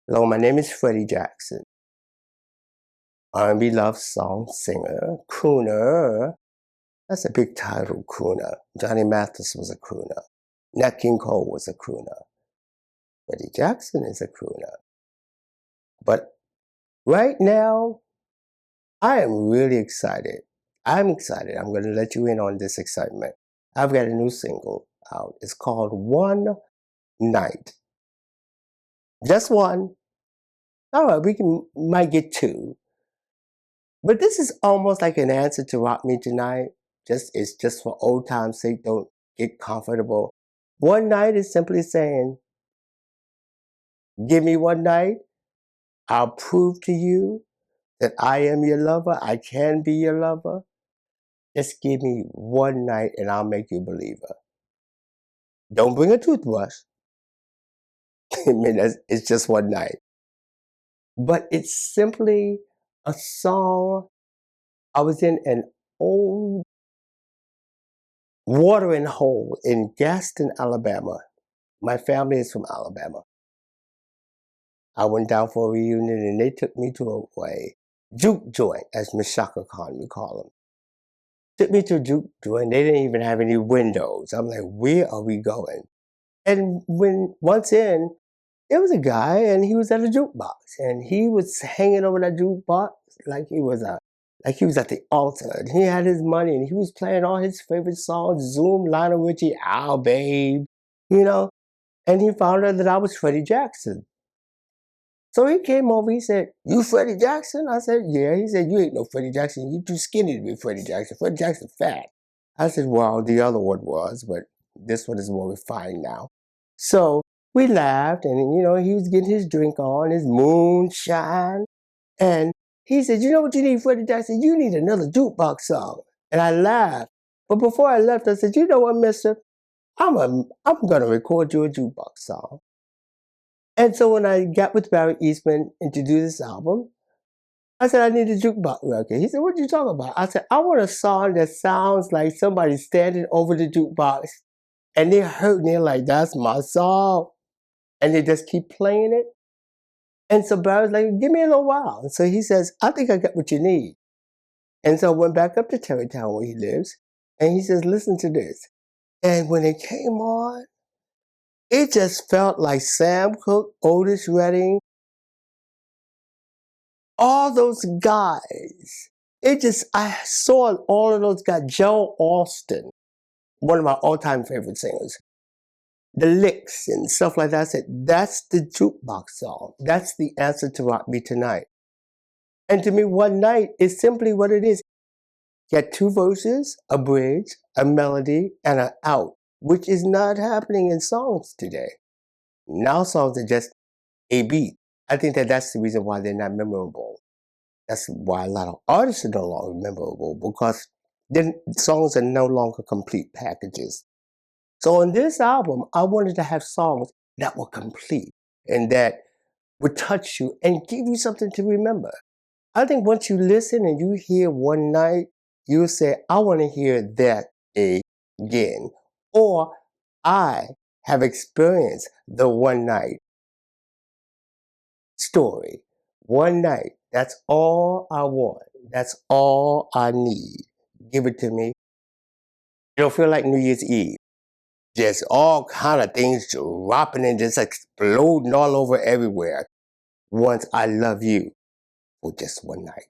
Hello, my name is Freddie Jackson. R&B love song singer, crooner. That's a big title, crooner. Johnny Mathis was a crooner. Nat King Cole was a crooner. Freddie Jackson is a crooner. But right now, I am really excited. I'm excited. I'm going to let you in on this excitement. I've got a new single out. It's called One Night. Just one. All right, might get two. But this is almost like an answer to Rock Me Tonight. It's just for old time's sake, don't get comfortable. One night is simply saying, give me one night, I'll prove to you that I am your lover, I can be your lover. Just give me one night and I'll make you a believer. Don't bring a toothbrush. I mean, it's just one night. But it's simply a song. I was in an old watering hole in Gaston, Alabama. My family is from Alabama. I went down for a reunion and they took me to a juke joint, as Miss Shaka Khan would call them. Took me to a juke joint. They didn't even have any windows. I'm like, where are we going? And once in, there was a guy and he was at a jukebox and he was hanging over that jukebox like he was at the altar. And he had his money and he was playing all his favorite songs, Zoom, Lionel Richie, Ow Babe, you know. And he found out that I was Freddie Jackson. So he came over, he said, you Freddie Jackson? I said, yeah. He said, you ain't no Freddie Jackson. You too skinny to be Freddie Jackson. Freddie Jackson fat. I said, well, the other one was, but this one is more refined now. So we laughed and, he was getting his drink on, his moonshine. And he said, you know what you need, Freddie Jackson? You need another jukebox song. And I laughed. But before I left, I said, you know what, mister? I'm going to record you a jukebox song. And so when I got with Barry Eastman and to do this album, I said, I need a jukebox record. He said, what you talking about? I said, I want a song that sounds like somebody standing over the jukebox and they're hurting. They're like, that's my song. And they just keep playing it. And so Barry's like, give me a little while. And so he says, I think I got what you need. And so I went back up to Terrytown where he lives. And he says, listen to this. And when it came on, it just felt like Sam Cooke, Otis Redding, all those guys. I saw all of those guys. Joe Austin, one of my all-time favorite singers. The licks and stuff like that. I said, that's the jukebox song. That's the answer to Rock Me Tonight. And to me, One Night is simply what it is. You got two verses, a bridge, a melody, and an out, which is not happening in songs today. Now songs are just a beat. I think that's the reason why they're not memorable. That's why a lot of artists are no longer memorable, because then songs are no longer complete packages. So on this album, I wanted to have songs that were complete and that would touch you and give you something to remember. I think once you listen and you hear One Night, you'll say, I want to hear that again. Or I have experienced the one night story. One night. That's all I want. That's all I need. Give it to me. It'll feel like New Year's Eve. Just all kind of things dropping and just exploding all over everywhere. Once I love you for just one night.